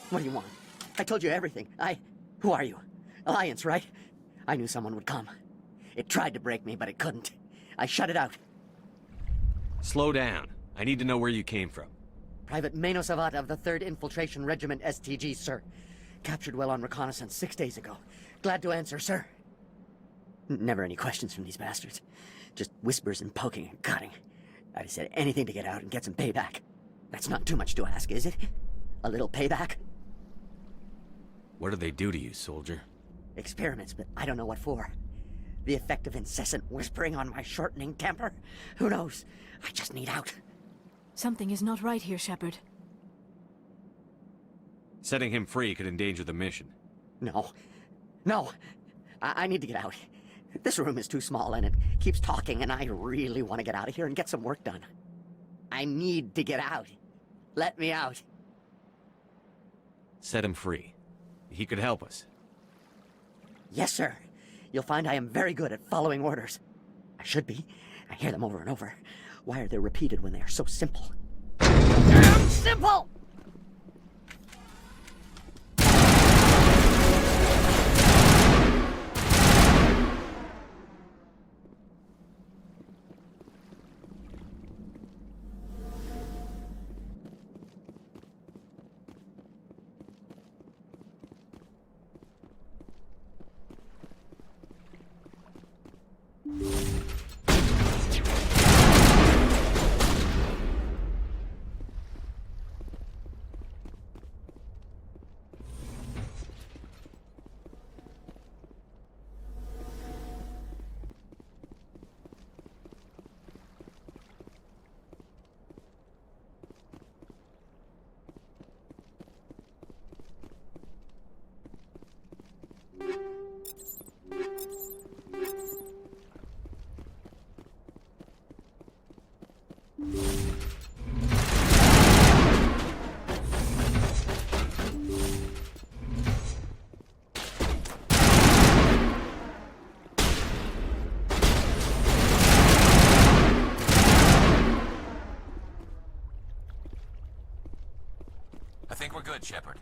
What do you want? I told you everything. Who are you? Alliance, right? I knew someone would come. It tried to break me, but it couldn't. I shut it out. Slow down. I need to know where you came from. Private Mano Savat of the 3rd Infiltration Regiment STG, sir. Captured well on reconnaissance 6 days ago. Glad to answer, sir. Never any questions from these bastards. Just whispers and poking and cutting. I'd have said anything to get out and get some payback. That's not too much to ask, is it? A little payback? What do they do to you, soldier? Experiments, but I don't know what for. The effect of incessant whispering on my shortening temper? Who knows? I just need out. Something is not right here, Shepard. Setting him free could endanger the mission. No. No. I need to get out. This room is too small and it keeps talking and I really want to get out of here and get some work done. I need to get out. Let me out. Set him free. He could help us. Yes, sir. You'll find I am very good at following orders. I should be. I hear them over and over. Why are they repeated when they are so simple? Damn simple! I think we're good, Shepard.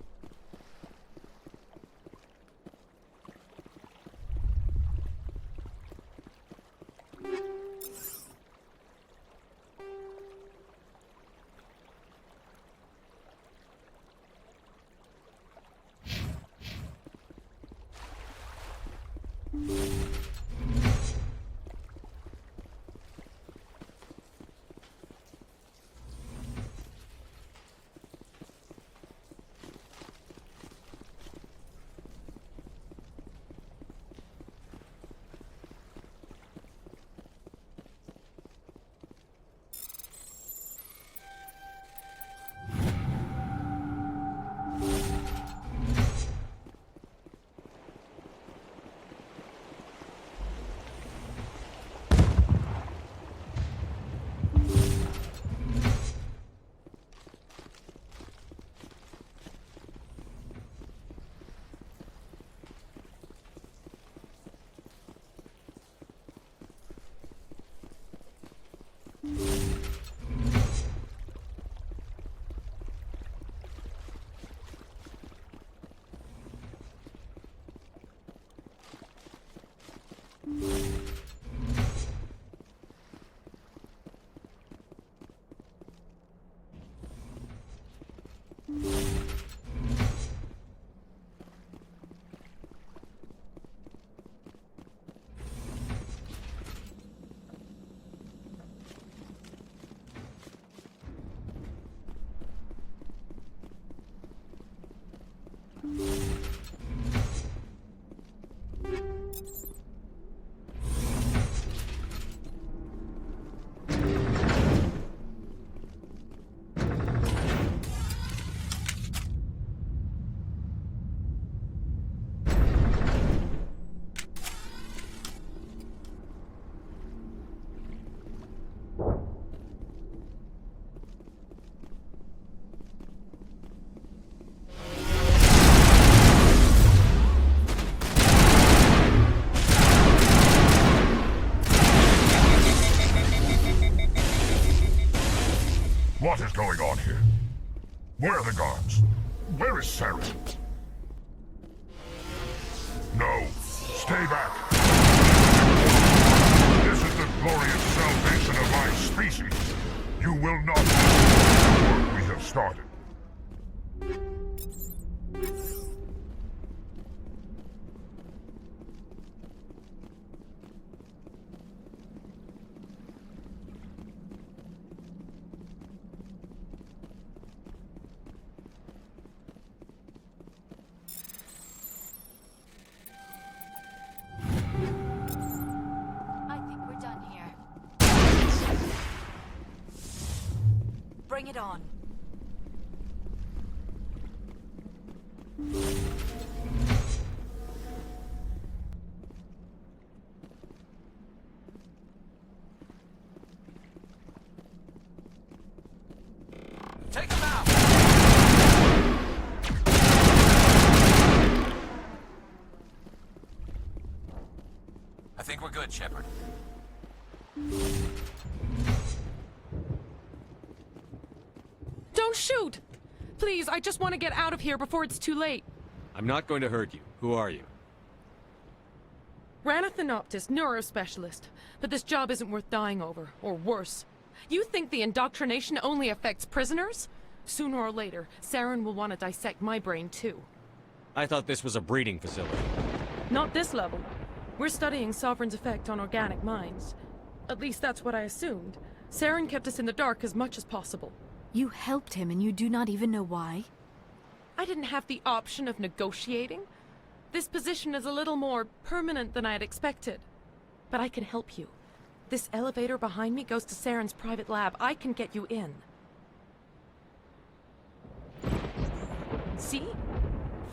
Where are the guards? Where is Saren? No. Stay back. This is the glorious salvation of my species. You will not the work we have started. I think we're done here. Bring it on. Take him out! I think we're good, Shepard. Don't shoot! Please, I just want to get out of here before it's too late. I'm not going to hurt you. Who are you? Rana Thanoptis, neurospecialist. But this job isn't worth dying over, or worse. You think the indoctrination only affects prisoners? Sooner or later, Saren will want to dissect my brain too. I thought this was a breeding facility. Not this level. We're studying Sovereign's effect on organic minds. At least that's what I assumed. Saren kept us in the dark as much as possible. You helped him and you do not even know why? I didn't have the option of negotiating. This position is a little more permanent than I had expected. But I can help you. This elevator behind me goes to Saren's private lab. I can get you in. See?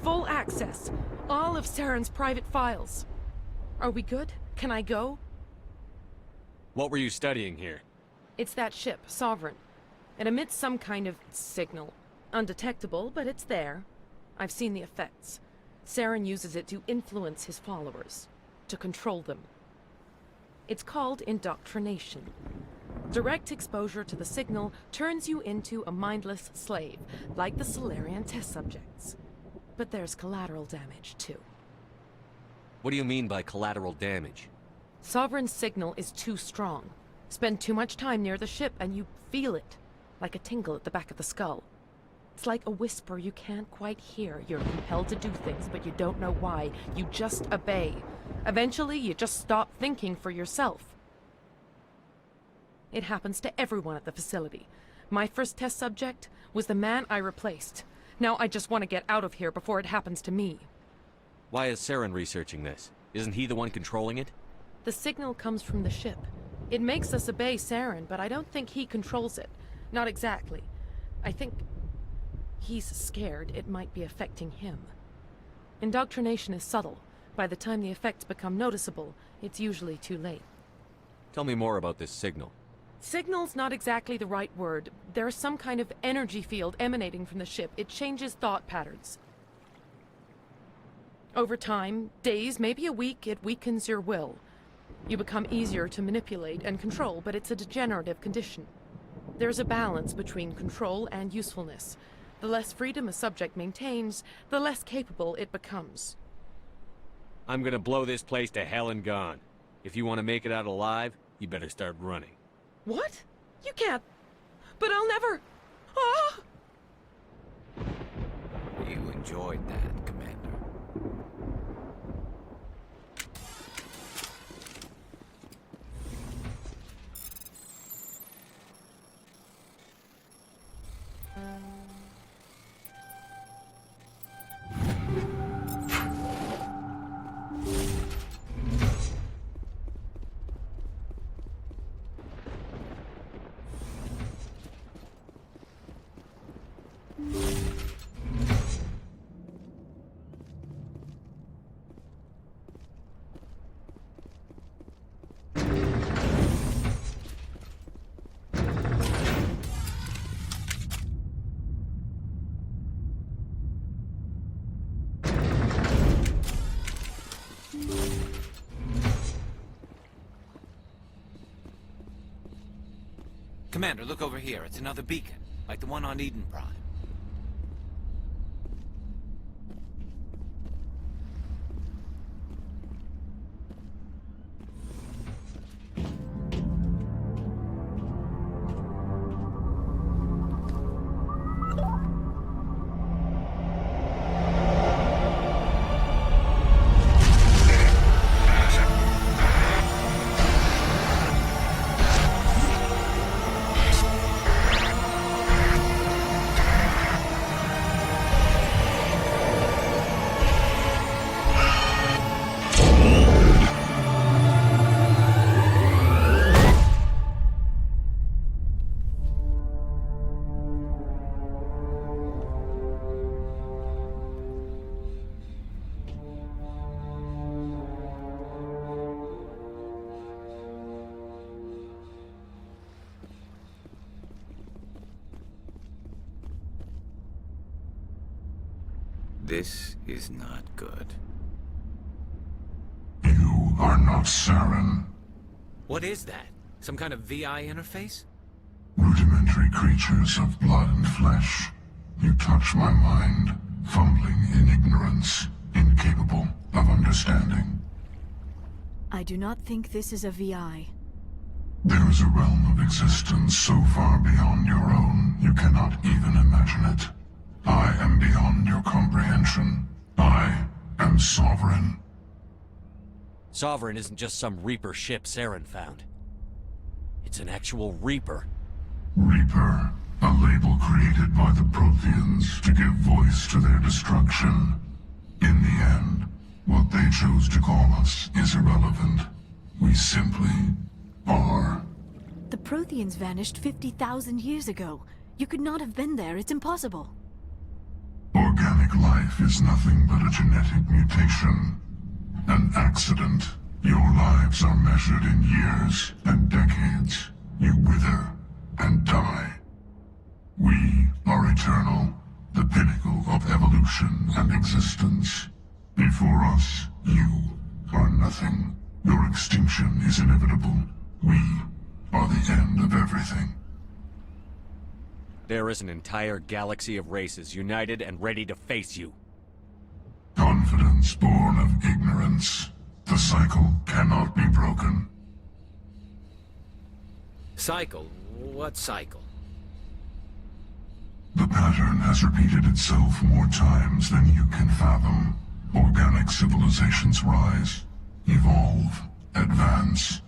Full access. All of Saren's private files. Are we good? Can I go? What were you studying here? It's that ship, Sovereign. It emits some kind of signal. Undetectable, but it's there. I've seen the effects. Saren uses it to influence his followers. To control them. It's called indoctrination. Direct exposure to the signal turns you into a mindless slave, like the Solarian test subjects. But there's collateral damage, too. What do you mean by collateral damage? Sovereign's signal is too strong. Spend too much time near the ship and you feel it, like a tingle at the back of the skull. It's like a whisper you can't quite hear. You're compelled to do things, but you don't know why. You just obey. Eventually, you just stop thinking for yourself. It happens to everyone at the facility. My first test subject was the man I replaced. Now I just want to get out of here before it happens to me. Why is Saren researching this? Isn't he the one controlling it? The signal comes from the ship. It makes us obey Saren, but I don't think he controls it. Not exactly. I think he's scared it might be affecting him. Indoctrination is subtle. By the time the effects become noticeable, it's usually too late. Tell me more about this signal. Signal's not exactly the right word. There's some kind of energy field emanating from the ship. It changes thought patterns. Over time, days, maybe a week, it weakens your will. You become easier to manipulate and control, but it's a degenerative condition. There's a balance between control and usefulness. The less freedom a subject maintains, the less capable it becomes. I'm gonna blow this place to hell and gone. If you want to make it out alive, you better start running. What? You can't. But I'll never. Ah! You enjoyed that, Commander. Commander, look over here. It's another beacon, like the one on Eden Prime. This is not good. You are not Saren. What is that? Some kind of VI interface? Rudimentary creatures of blood and flesh. You touch my mind, fumbling in ignorance, incapable of understanding. I do not think this is a VI. There is a realm of existence so far beyond your own, you cannot even imagine it. I am beyond your comprehension. I am Sovereign. Sovereign isn't just some Reaper ship Saren found. It's an actual Reaper. Reaper, a label created by the Protheans to give voice to their destruction. In the end, what they chose to call us is irrelevant. We simply are. The Protheans vanished 50,000 years ago. You could not have been there. It's impossible. Organic life is nothing but a genetic mutation. An accident. Your lives are measured in years and decades. You wither and die. We are eternal, the pinnacle of evolution and existence. Before us, you are nothing. Your extinction is inevitable. We are the end of everything. There is an entire galaxy of races united and ready to face you. Confidence born of ignorance. The cycle cannot be broken. Cycle? What cycle? The pattern has repeated itself more times than you can fathom. Organic civilizations rise, evolve, advance,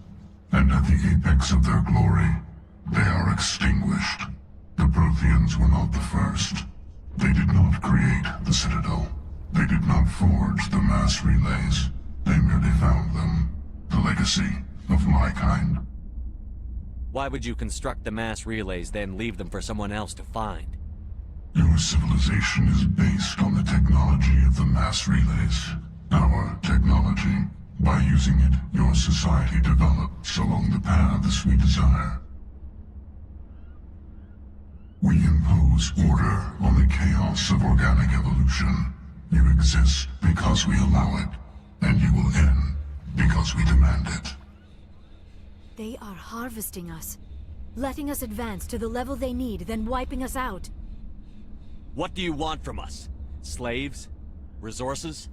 and at the apex of their glory, they are extinguished. The Protheans were not the first. They did not create the Citadel. They did not forge the mass relays. They merely found them. The legacy of my kind. Why would you construct the mass relays, then leave them for someone else to find? Your civilization is based on the technology of the mass relays. Our technology. By using it, your society develops along the paths we desire. We impose order on the chaos of organic evolution. You exist because we allow it, and you will end because we demand it. They are harvesting us. Letting us advance to the level they need, then wiping us out. What do you want from us? Slaves? Resources?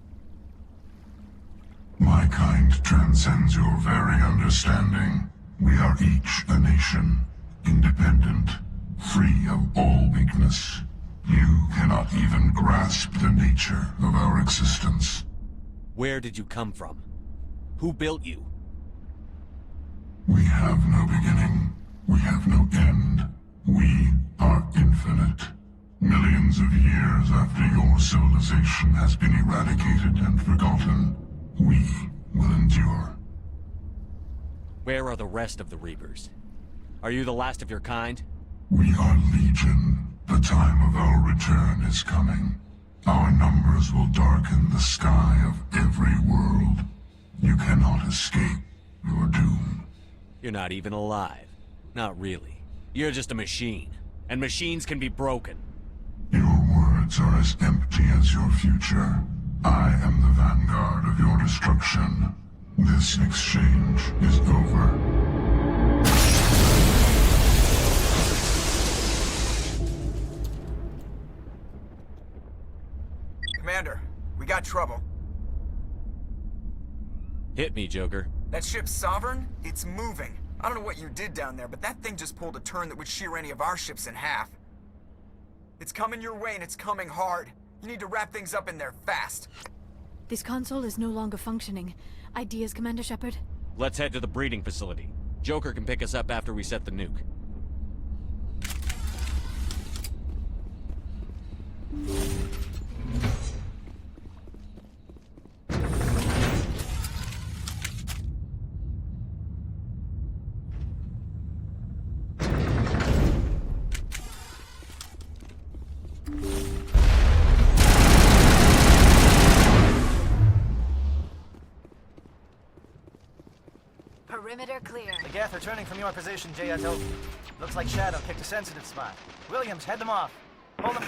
My kind transcends your very understanding. We are each a nation, independent, free of all weakness. You cannot even grasp the nature of our existence. Where did you come from? Who built you? We have no beginning. We have no end. We are infinite. Millions of years after your civilization has been eradicated and forgotten, we will endure. Where are the rest of the Reapers? Are you the last of your kind? We are Legion. The time of our return is coming. Our numbers will darken the sky of every world. You cannot escape your doom. You're not even alive. Not really. You're just a machine. And machines can be broken. Your words are as empty as your future. I am the vanguard of your destruction. This exchange is over. Commander, we got trouble. Hit me, Joker. That ship's Sovereign? It's moving. I don't know what you did down there, but that thing just pulled a turn that would shear any of our ships in half. It's coming your way and it's coming hard. You need to wrap things up in there fast. This console is no longer functioning. Ideas, Commander Shepard? Let's head to the breeding facility. Joker can pick us up after we set the nuke. Perimeter clear. The Geth are turning from your position, J.S.O. Looks like Shadow picked a sensitive spot. Williams, head them off. Hold them.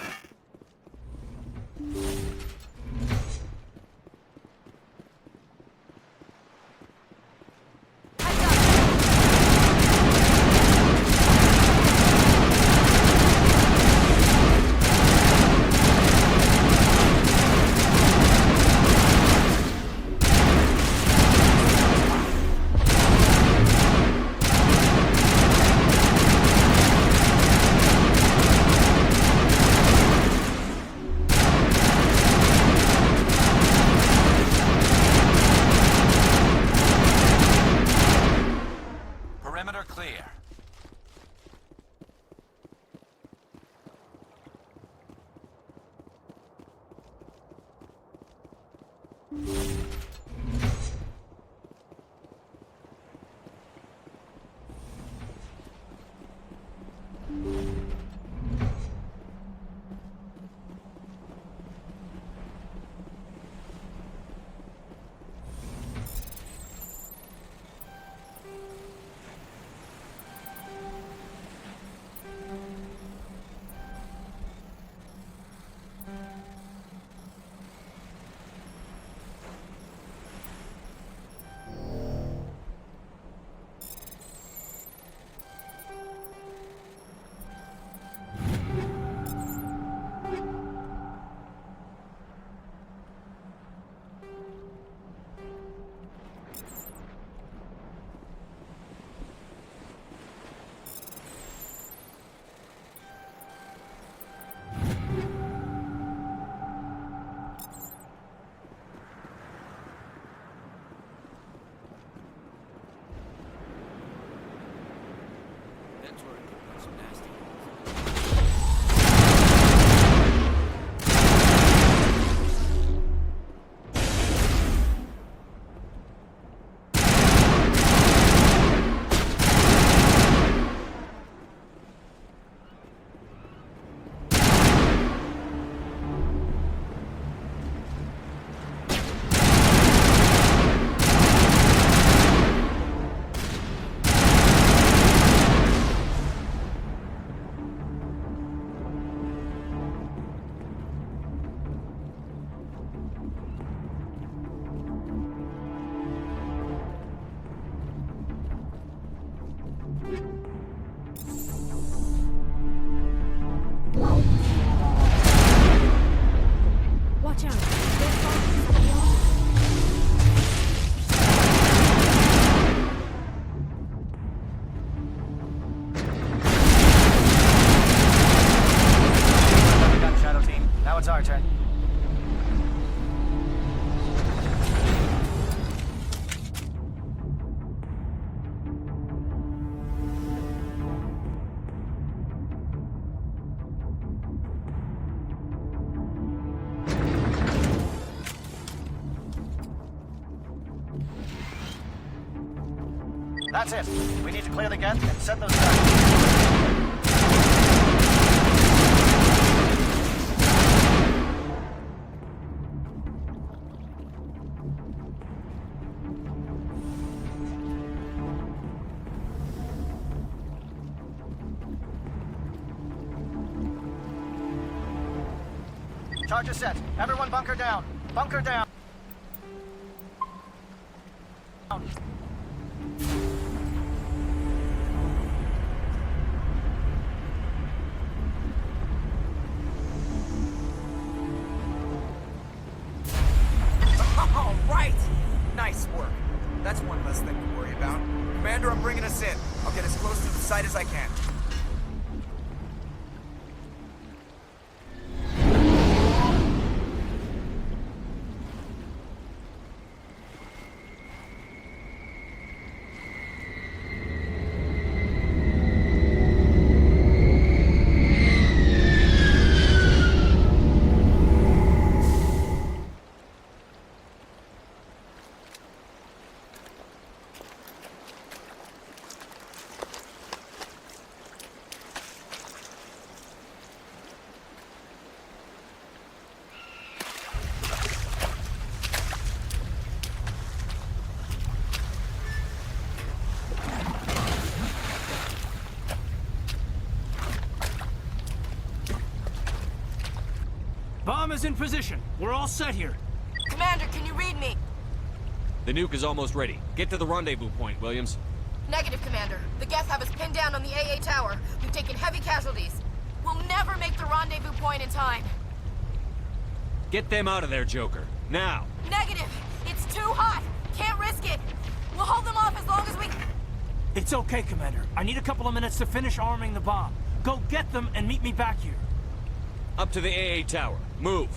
Watch out. They're following somebody else. Got Shadow Team. Now it's our turn. That's it. We need to clear the gate and set those guns. Charge is set. Everyone bunker down. Bunker down. All right! Nice work. That's one less thing to worry about. Commander, I'm bringing us in. I'll get as close to the site as I can. Bomb is in position. We're all set here. Commander, can you read me? The nuke is almost ready. Get to the rendezvous point, Williams. Negative, Commander. The Geth have us pinned down on the AA tower. We've taken heavy casualties. We'll never make the rendezvous point in time. Get them out of there, Joker. Now! Negative! It's too hot! Can't risk it! We'll hold them off as long as we... It's okay, Commander. I need a couple of minutes to finish arming the bomb. Go get them and meet me back here. Up to the AA tower. Move!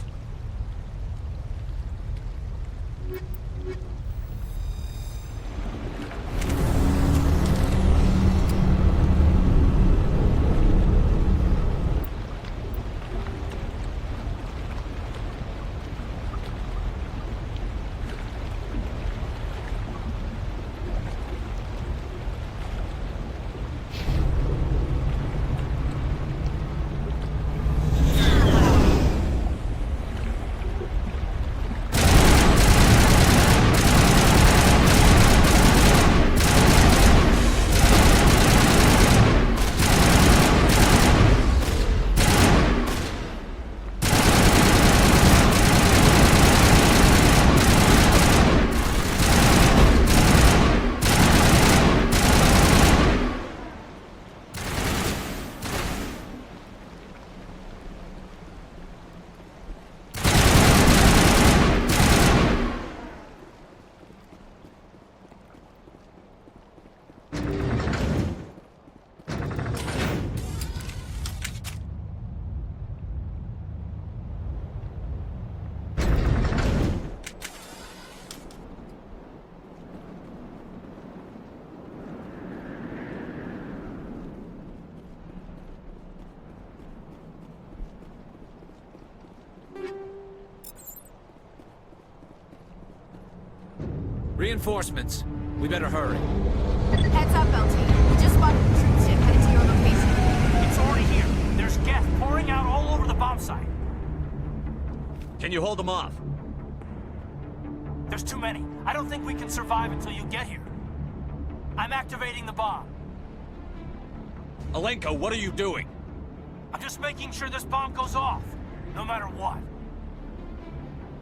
Reinforcements. We better hurry. Heads up, LT. We just spotted the troop ship headed to your location. It's already here. There's gas pouring out all over the bomb site. Can you hold them off? There's too many. I don't think we can survive until you get here. I'm activating the bomb. Alenko, what are you doing? I'm just making sure this bomb goes off, no matter what.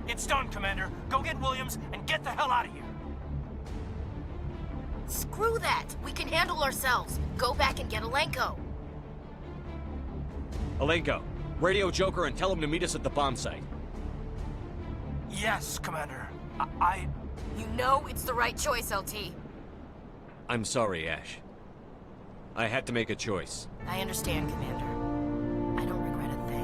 It's done, Commander. Go get Williams and get the hell out of here. Screw that. We can handle ourselves. Go back and get Alenko. Alenko, radio Joker and tell him to meet us at the bomb site. Yes, Commander. You know it's the right choice, LT. I'm sorry, Ash. I had to make a choice. I understand, Commander. I don't regret a thing.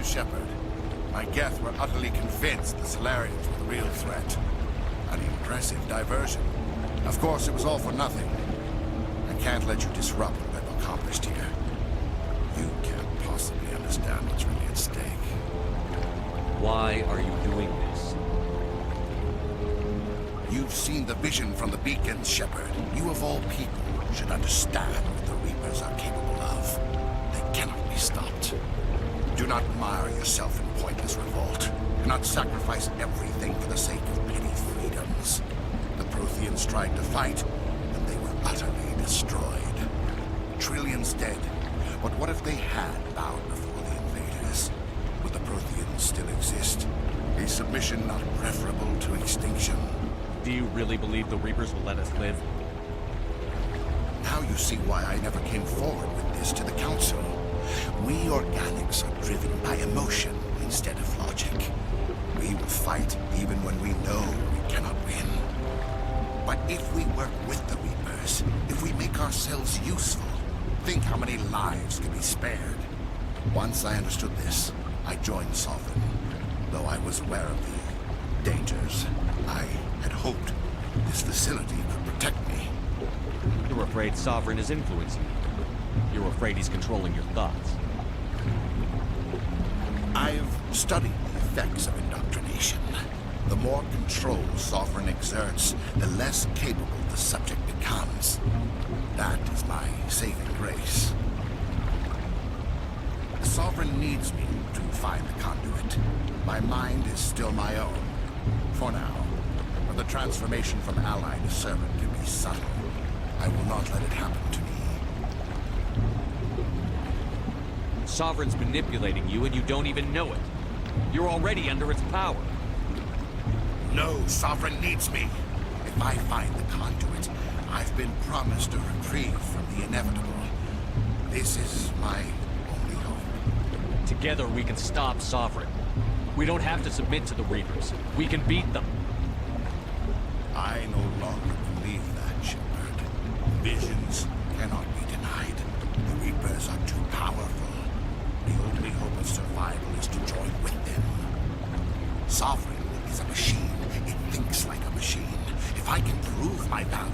Shepard. My Geth were utterly convinced the Solarians were the real threat. An impressive diversion. Of course, it was all for nothing. I can't let you disrupt what I've accomplished here. You can't possibly understand what's really at stake. Why are you doing this? You've seen the vision from the beacons, Shepard. You of all people should understand what the Reapers are capable of. They cannot be stopped. Do not mire yourself in pointless revolt. Do not sacrifice everything for the sake of petty freedoms. The Protheans tried to fight, and they were utterly destroyed. Trillions dead. But what if they had bowed before the invaders? Would the Protheans still exist? Is submission not preferable to extinction? Do you really believe the Reapers will let us live? Now you see why I never came forward with this to the Council. We organics are driven by emotion instead of logic. We will fight even when we know we cannot win. But if we work with the Reapers, if we make ourselves useful, think how many lives could be spared. Once I understood this, I joined Sovereign. Though I was aware of the dangers, I had hoped this facility could protect me. You're afraid Sovereign is influencing you. You're afraid he's controlling your thoughts. I've studied the effects of indoctrination. The more control Sovereign exerts, the less capable the subject becomes. That is my saving grace. The Sovereign needs me to find the conduit. My mind is still my own. For now. But the transformation from ally to servant can be subtle. I will not let it happen to me. Sovereign's manipulating you and you don't even know it. You're already under its power. No, Sovereign needs me. If I find the conduit, I've been promised a reprieve from the inevitable. This is my only hope. Together we can stop Sovereign. We don't have to submit to the Reapers. We can beat them. I no longer believe that, Shepard. Visions cannot be denied. The Reapers are too powerful. The only hope of survival is to join with them. Sovereign is a machine. It thinks like a machine. If I can prove my value,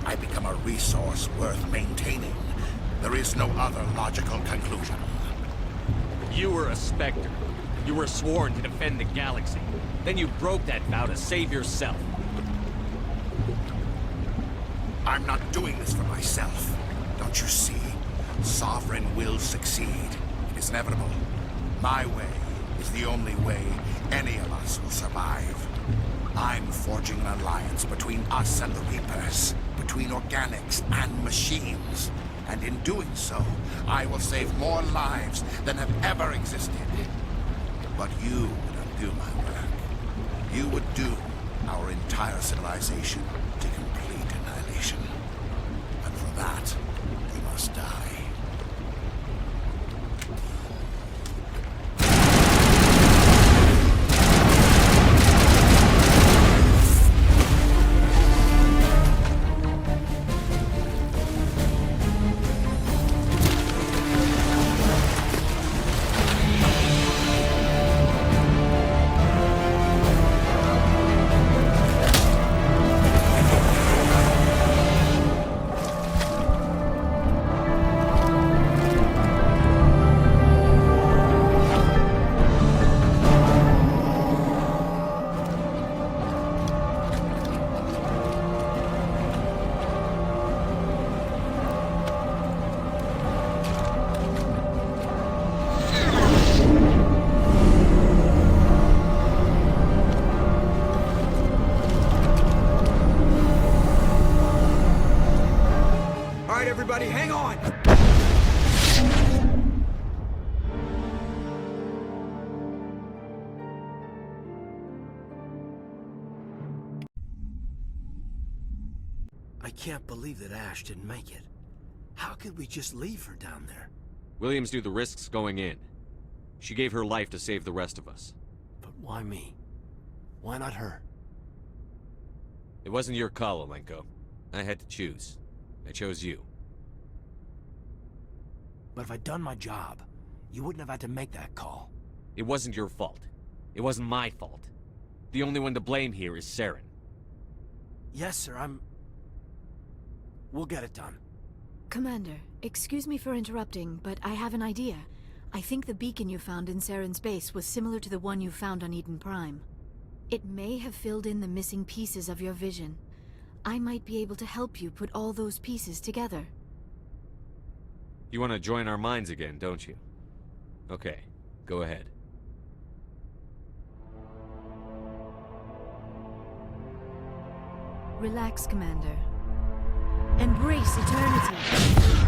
I become a resource worth maintaining. There is no other logical conclusion. You were a Spectre. You were sworn to defend the galaxy. Then you broke that vow to save yourself. I'm not doing this for myself. Don't you see? Sovereign will succeed. It is inevitable. My way is the only way any of us will survive. I'm forging an alliance between us and the Reapers, between organics and machines. And in doing so, I will save more lives than have ever existed. But you would undo my work. You would doom our entire civilization to complete annihilation. And for that, you must die. Everybody, hang on! I can't believe that Ash didn't make it. How could we just leave her down there? Williams knew the risks going in. She gave her life to save the rest of us. But why me? Why not her? It wasn't your call, Alenko. I had to choose. I chose you. But if I'd done my job, you wouldn't have had to make that call. It wasn't your fault. It wasn't my fault. The only one to blame here is Saren. Yes, sir, We'll get it done. Commander, excuse me for interrupting, but I have an idea. I think the beacon you found in Saren's base was similar to the one you found on Eden Prime. It may have filled in the missing pieces of your vision. I might be able to help you put all those pieces together. You want to join our minds again, don't you? Okay, go ahead. Relax, Commander. Embrace eternity.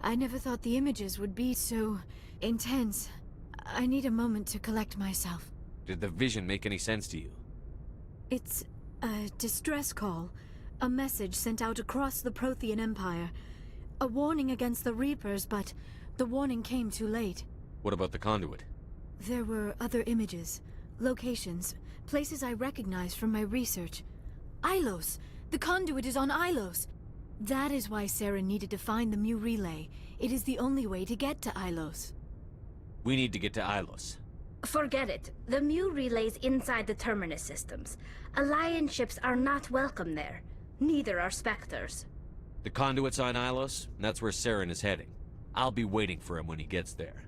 I never thought the images would be so intense. I need a moment to collect myself. Did the vision make any sense to you? It's a distress call. A message sent out across the Prothean Empire. A warning against the Reapers, but the warning came too late. What about the conduit? There were other images, locations, places I recognized from my research. Ilos! The conduit is on Ilos! That is why Saren needed to find the Mu relay. It is the only way to get to Ilos. We need to get to Ilos. Forget it. The Mu relay's inside the Terminus systems. Alliance ships are not welcome there. Neither are Spectres. The conduit's on Ilos, and that's where Saren is heading. I'll be waiting for him when he gets there.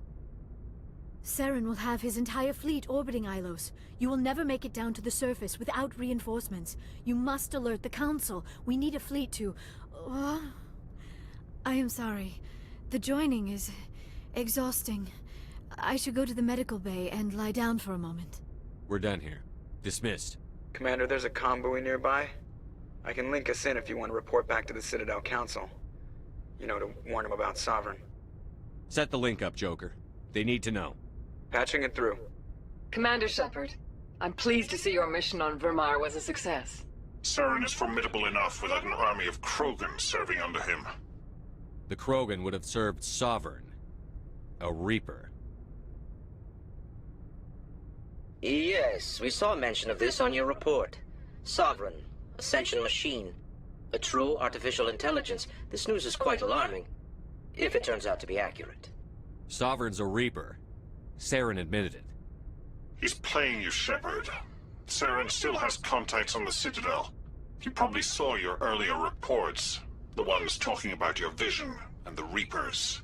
Saren will have his entire fleet orbiting Ilos. You will never make it down to the surface without reinforcements. You must alert the Council. We need a fleet to... I am sorry. The joining is exhausting. I should go to the medical bay and lie down for a moment. We're done here. Dismissed. Commander, there's a comm buoy nearby. I can link us in if you want to report back to the Citadel Council. You know, to warn them about Sovereign. Set the link up, Joker. They need to know. Patching it through. Commander Shepard, I'm pleased to see your mission on Vermeer was a success. Saren is formidable enough without an army of Krogan serving under him. The Krogan would have served Sovereign. A Reaper. Yes, we saw mention of this on your report. Sovereign, Ascension machine, a true artificial intelligence. This news is quite alarming, if it turns out to be accurate. Sovereign's a Reaper. Saren admitted it. He's playing you, Shepard. Saren still has contacts on the Citadel. He probably saw your earlier reports. The ones talking about your vision and the Reapers.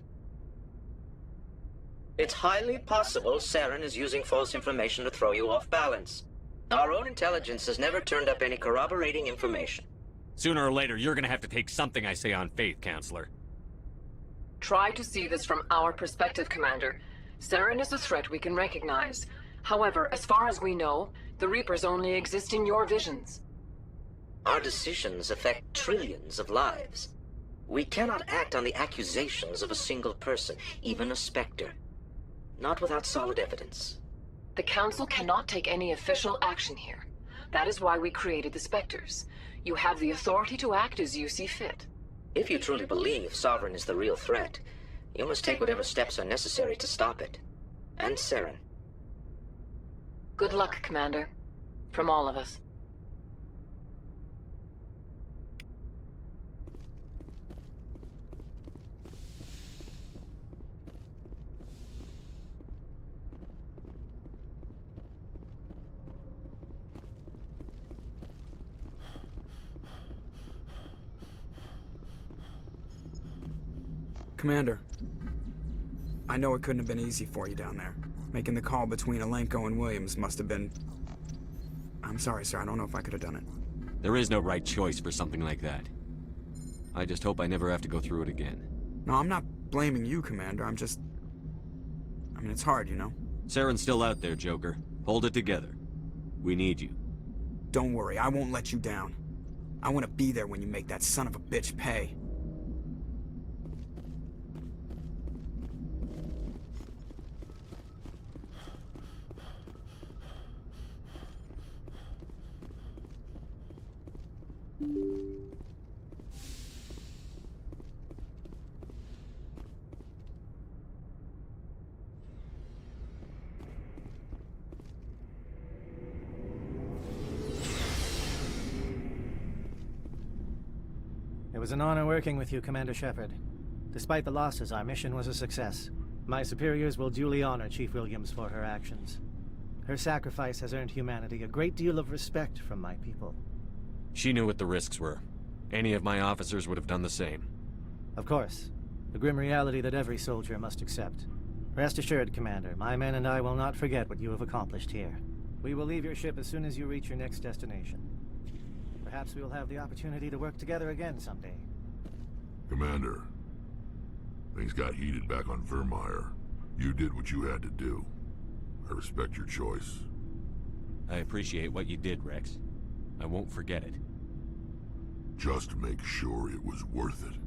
It's highly possible Saren is using false information to throw you off balance. Our own intelligence has never turned up any corroborating information. Sooner or later, you're gonna have to take something I say on faith, Counselor. Try to see this from our perspective, Commander. Saren is a threat we can recognize. However, as far as we know, the Reapers only exist in your visions. Our decisions affect trillions of lives. We cannot act on the accusations of a single person, even a Spectre. Not without solid evidence. The Council cannot take any official action here. That is why we created the Spectres. You have the authority to act as you see fit. If you truly believe Sovereign is the real threat, you must take whatever steps are necessary to stop it. And Saren. Good luck, Commander. From all of us. Commander, I know it couldn't have been easy for you down there. Making the call between Alenko and Williams must have been... I'm sorry, sir. I don't know if I could have done it. There is no right choice for something like that. I just hope I never have to go through it again. No, I'm not blaming you, Commander. I'm just... I mean, it's hard, you know? Saren's still out there, Joker. Hold it together. We need you. Don't worry, I won't let you down. I want to be there when you make that son of a bitch pay. It was an honor working with you, Commander Shepard. Despite the losses, our mission was a success. My superiors will duly honor Chief Williams for her actions. Her sacrifice has earned humanity a great deal of respect from my people. She knew what the risks were. Any of my officers would have done the same. Of course. The grim reality that every soldier must accept. Rest assured, Commander, my men and I will not forget what you have accomplished here. We will leave your ship as soon as you reach your next destination. Perhaps we will have the opportunity to work together again someday. Commander, things got heated back on Vermeer. You did what you had to do. I respect your choice. I appreciate what you did, Rex. I won't forget it. Just make sure it was worth it.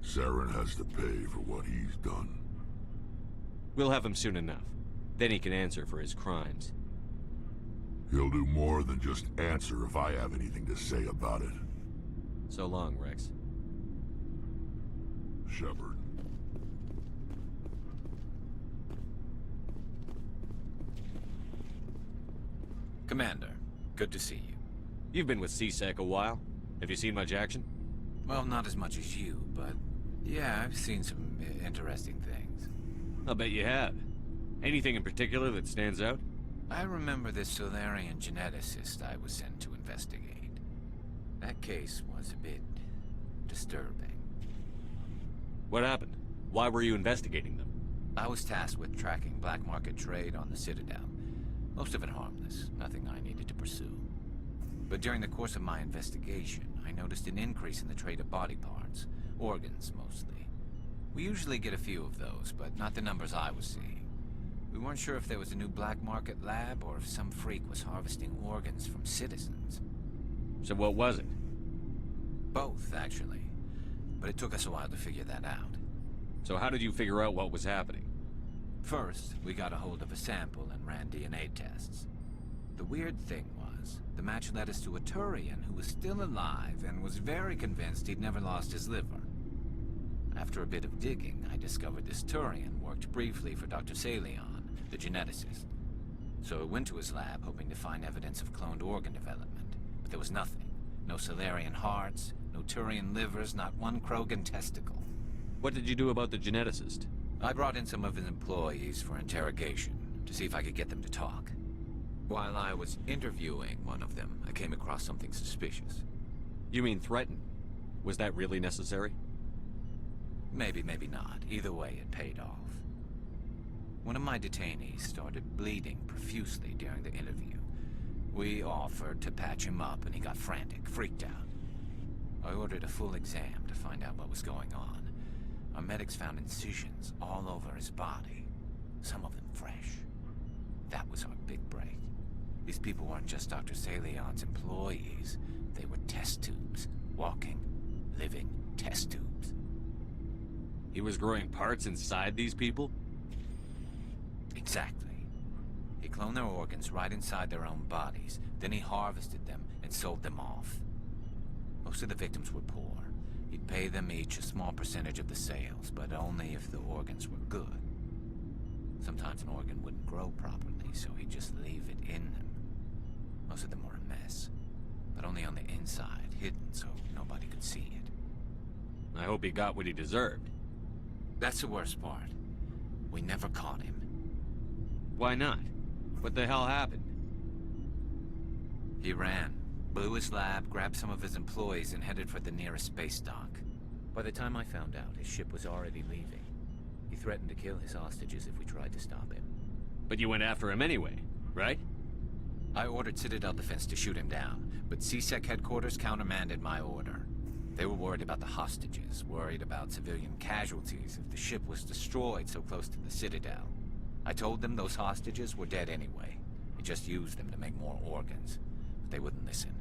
Saren has to pay for what he's done. We'll have him soon enough. Then he can answer for his crimes. He'll do more than just answer if I have anything to say about it. So long, Rex. Shepard. Commander, good to see you. You've been with C-Sec a while. Have you seen much action? Well, not as much as you, but yeah, I've seen some interesting things. I'll bet you have. Anything in particular that stands out? I remember this Solarian geneticist I was sent to investigate. That case was a bit disturbing. What happened? Why were you investigating them? I was tasked with tracking black market trade on the Citadel. Most of it harmless, nothing I needed to pursue. But during the course of my investigation, I noticed an increase in the trade of body parts, organs mostly. We usually get a few of those, but not the numbers I was seeing. We weren't sure if there was a new black market lab or if some freak was harvesting organs from citizens. So what was it? Both, actually. But it took us a while to figure that out. So how did you figure out what was happening? First, we got a hold of a sample and ran DNA tests. The weird thing was, the match led us to a Turian who was still alive and was very convinced he'd never lost his liver. After a bit of digging, I discovered this Turian worked briefly for Dr. Salion, the geneticist. So I went to his lab hoping to find evidence of cloned organ development, but there was nothing. No Salarian hearts, no Turian livers, not one Krogan testicle. What did you do about the geneticist? I brought in some of his employees for interrogation, to see if I could get them to talk. While I was interviewing one of them, I came across something suspicious. You mean threatened? Was that really necessary? Maybe, maybe not. Either way, it paid off. One of my detainees started bleeding profusely during the interview. We offered to patch him up, and he got frantic, freaked out. I ordered a full exam to find out what was going on. Our medics found incisions all over his body, some of them fresh. That was our big break. These people weren't just Dr. Salion's employees. They were test tubes. Walking, living test tubes. He was growing parts inside these people? Exactly. He cloned their organs right inside their own bodies. Then he harvested them and sold them off. Most of the victims were poor. He'd pay them each a small percentage of the sales, but only if the organs were good. Sometimes an organ wouldn't grow properly, so he'd just leave it in them. Most of them were a mess, but only on the inside, hidden so nobody could see it. I hope he got what he deserved. That's the worst part. We never caught him. Why not? What the hell happened? He ran, blew his lab, grabbed some of his employees, and headed for the nearest space dock. By the time I found out, his ship was already leaving. He threatened to kill his hostages if we tried to stop him. But you went after him anyway, right? I ordered Citadel Defense to shoot him down, but CSEC headquarters countermanded my order. They were worried about the hostages, worried about civilian casualties if the ship was destroyed so close to the Citadel. I told them those hostages were dead anyway. He just used them to make more organs. But they wouldn't listen.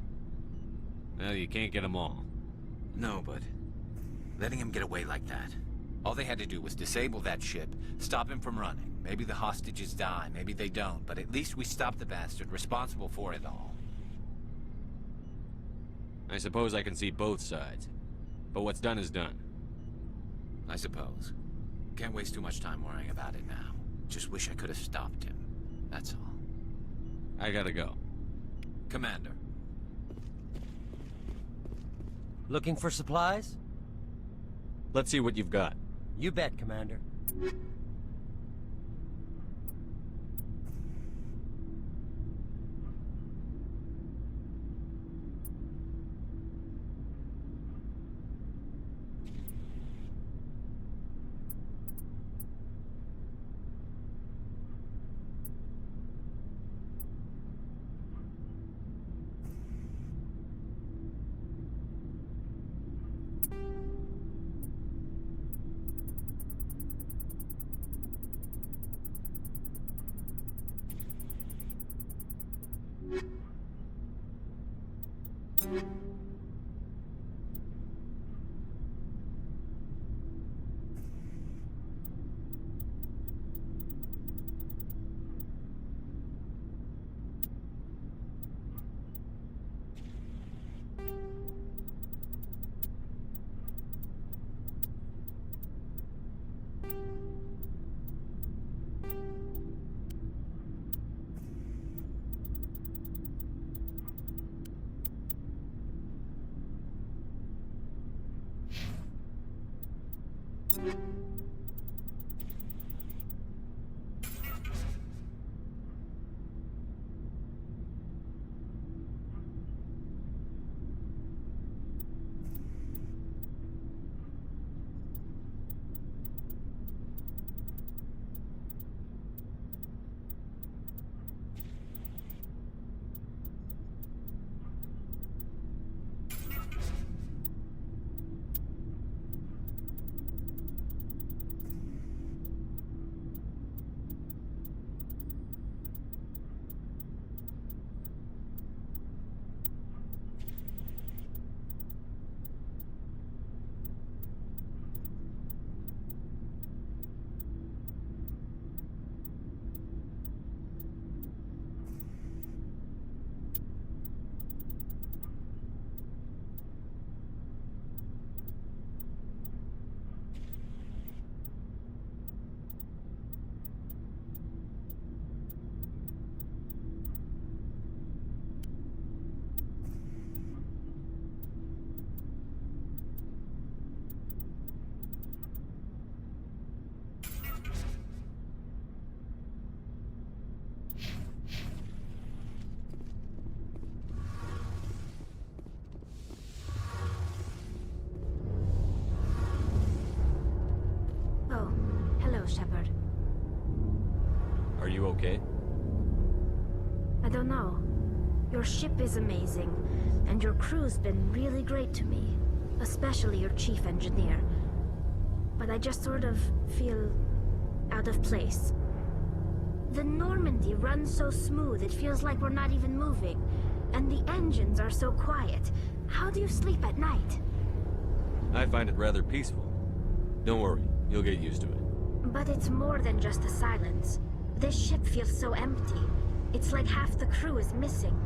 Well, you can't get them all. No, but letting him get away like that. All they had to do was disable that ship, stop him from running. Maybe the hostages die, maybe they don't, but at least we stopped the bastard responsible for it all. I suppose I can see both sides. But what's done is done. I suppose. Can't waste too much time worrying about it now. Just wish I could have stopped him. That's all. I gotta go. Commander. Looking for supplies? Let's see what you've got. You bet, Commander. you okay? I don't know. Your ship is amazing, and your crew's been really great to me. Especially your chief engineer. But I just sort of feel out of place. The Normandy runs so smooth it feels like we're not even moving. And the engines are so quiet. How do you sleep at night? I find it rather peaceful. Don't worry, you'll get used to it. But it's more than just the silence. This ship feels so empty. It's like half the crew is missing.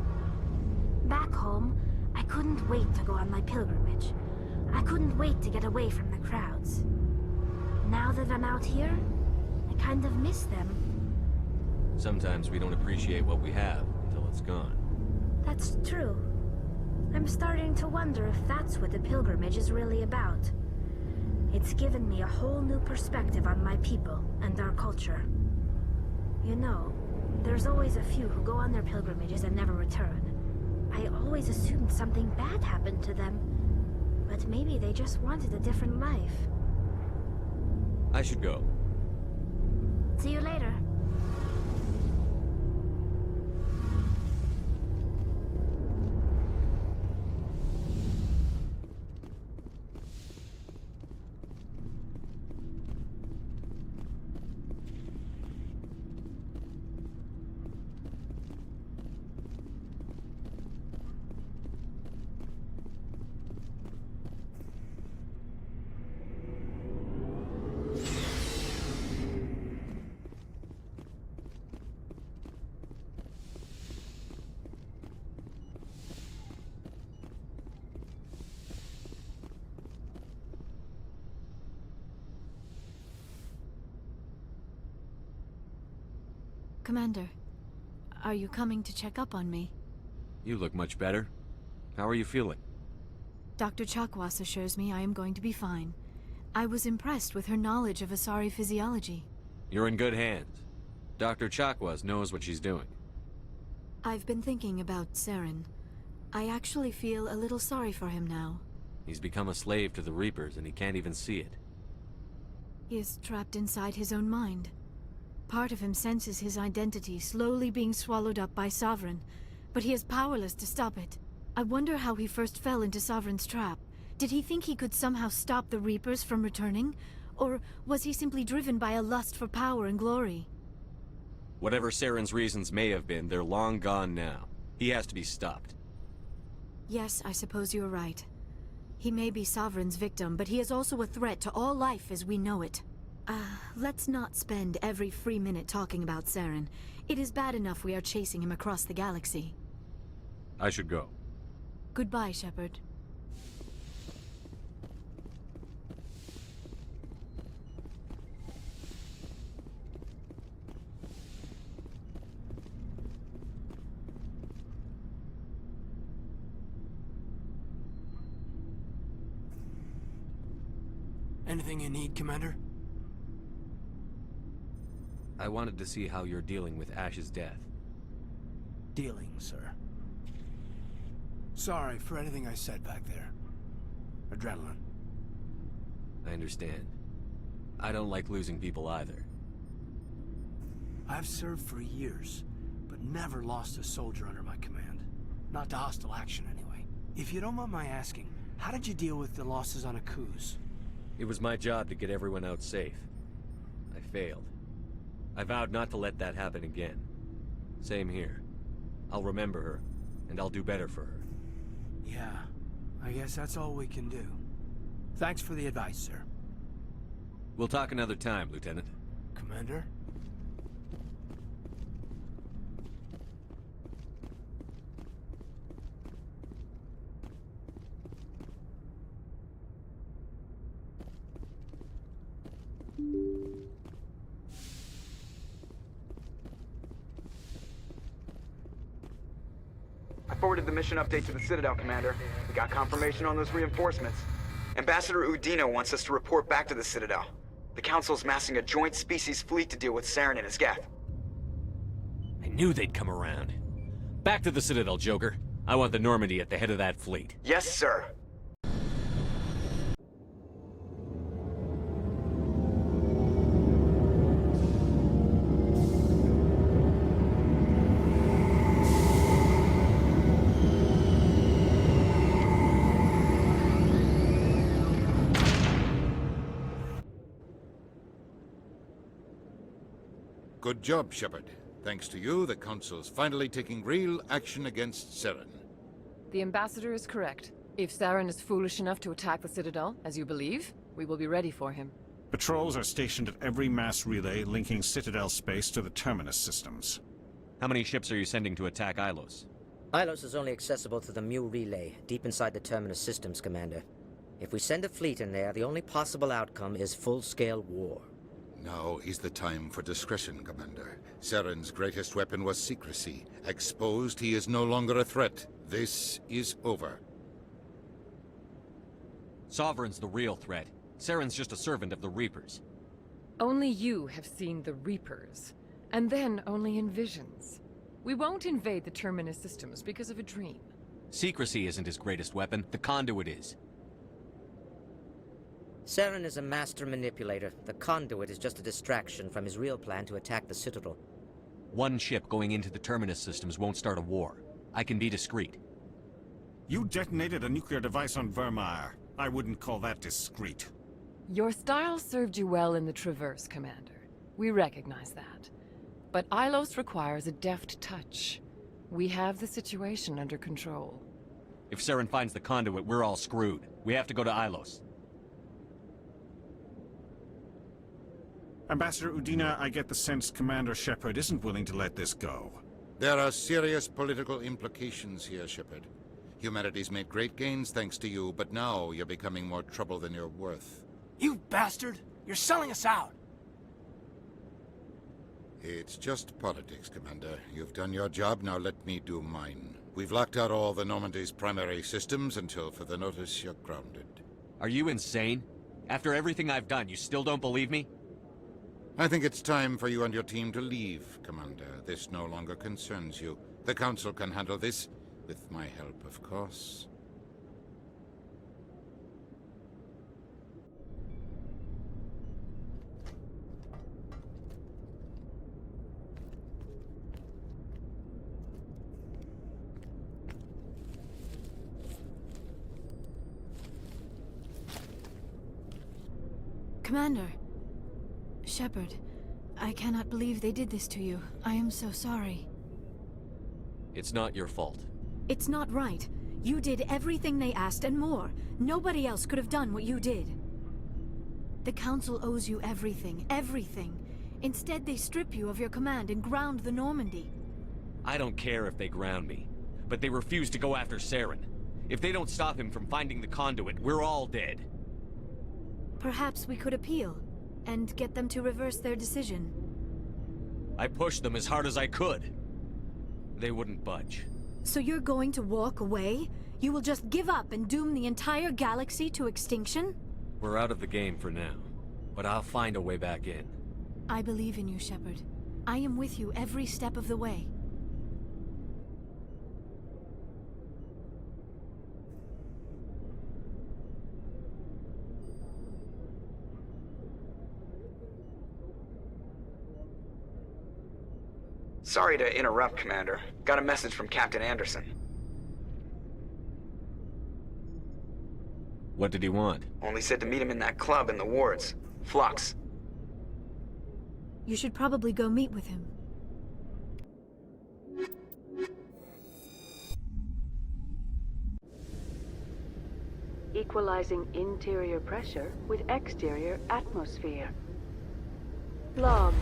Back home, I couldn't wait to go on my pilgrimage. I couldn't wait to get away from the crowds. Now that I'm out here, I kind of miss them. Sometimes we don't appreciate what we have until it's gone. That's true. I'm starting to wonder if that's what the pilgrimage is really about. It's given me a whole new perspective on my people and our culture. You know, there's always a few who go on their pilgrimages and never return. I always assumed something bad happened to them. But maybe they just wanted a different life. I should go. See you later. Commander, are you coming to check up on me? You look much better. How are you feeling? Dr. Chakwas assures me I am going to be fine. I was impressed with her knowledge of Asari physiology. You're in good hands. Dr. Chakwas knows what she's doing. I've been thinking about Saren. I actually feel a little sorry for him now. He's become a slave to the Reapers and he can't even see it. He is trapped inside his own mind. Part of him senses his identity slowly being swallowed up by Sovereign, but he is powerless to stop it. I wonder how he first fell into Sovereign's trap. Did he think he could somehow stop the Reapers from returning? Or was he simply driven by a lust for power and glory? Whatever Saren's reasons may have been, they're long gone now. He has to be stopped. Yes, I suppose you're right. He may be Sovereign's victim, but he is also a threat to all life as we know it. Let's not spend every free minute talking about Saren. It is bad enough we are chasing him across the galaxy. I should go. Goodbye, Shepard. Anything you need, Commander? I wanted to see how you're dealing with Ash's death. Dealing, sir. Sorry for anything I said back there. Adrenaline. I understand. I don't like losing people either. I've served for years, but never lost a soldier under my command. Not to hostile action, anyway. If you don't mind my asking, how did you deal with the losses on Akuz? It was my job to get everyone out safe. I failed. I vowed not to let that happen again. Same here. I'll remember her, and I'll do better for her. Yeah, I guess that's all we can do. Thanks for the advice, sir. We'll talk another time, Lieutenant. Commander? I forwarded the mission update to the Citadel, Commander. We got confirmation on those reinforcements. Ambassador Udino wants us to report back to the Citadel. The Council's massing a joint species fleet to deal with Saren and his Geth. I knew they'd come around. Back to the Citadel, Joker. I want the Normandy at the head of that fleet. Yes, sir. Good job, Shepard. Thanks to you, the Council's finally taking real action against Saren. The Ambassador is correct. If Saren is foolish enough to attack the Citadel, as you believe, we will be ready for him. Patrols are stationed at every mass relay linking Citadel space to the Terminus systems. How many ships are you sending to attack Ilos? Ilos is only accessible to the Mu relay, deep inside the Terminus systems, Commander. If we send a fleet in there, the only possible outcome is full-scale war. Now is the time for discretion, Commander. Saren's greatest weapon was secrecy. Exposed, he is no longer a threat. This is over. Sovereign's the real threat. Saren's just a servant of the Reapers. Only you have seen the Reapers, and then only in visions. We won't invade the Terminus systems because of a dream. Secrecy isn't his greatest weapon, the Conduit is. Saren is a master manipulator. The Conduit is just a distraction from his real plan to attack the Citadel. One ship going into the Terminus systems won't start a war. I can be discreet. You detonated a nuclear device on Vermeer. I wouldn't call that discreet. Your style served you well in the Traverse, Commander. We recognize that. But Ilos requires a deft touch. We have the situation under control. If Saren finds the Conduit, we're all screwed. We have to go to Ilos. Ambassador Udina, I get the sense Commander Shepard isn't willing to let this go. There are serious political implications here, Shepard. Humanity's made great gains thanks to you, but now you're becoming more trouble than you're worth. You bastard! You're selling us out! It's just politics, Commander. You've done your job, now let me do mine. We've locked out all the Normandy's primary systems until further notice you're grounded. Are you insane? After everything I've done, you still don't believe me? I think it's time for you and your team to leave, Commander. This no longer concerns you. The Council can handle this, with my help, of course. Commander. Shepard, I cannot believe they did this to you. I am so sorry. It's not your fault. It's not right. You did everything they asked and more. Nobody else could have done what you did. The Council owes you everything, everything. Instead, they strip you of your command and ground the Normandy. I don't care if they ground me, but they refuse to go after Saren. If they don't stop him from finding the Conduit, we're all dead. Perhaps we could appeal, and get them to reverse their decision. I pushed them as hard as I could. They wouldn't budge. So you're going to walk away? You will just give up and doom the entire galaxy to extinction? We're out of the game for now, but I'll find a way back in. I believe in you, Shepard. I am with you every step of the way. Sorry to interrupt, Commander. Got a message from Captain Anderson. What did he want? Only said to meet him in that club in the wards. Flux. You should probably go meet with him. Equalizing interior pressure with exterior atmosphere. Logged.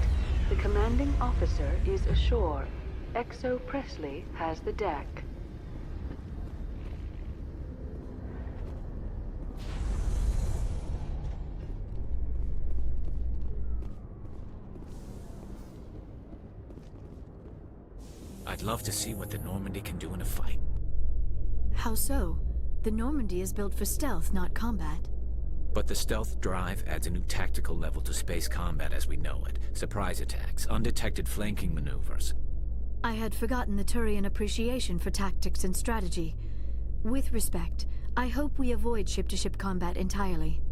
The commanding officer is ashore. Exo Presley has the deck. I'd love to see what the Normandy can do in a fight. How so? The Normandy is built for stealth, not combat. But the stealth drive adds a new tactical level to space combat as we know it. Surprise attacks, undetected flanking maneuvers. I had forgotten the Turian appreciation for tactics and strategy. With respect, I hope we avoid ship-to-ship combat entirely.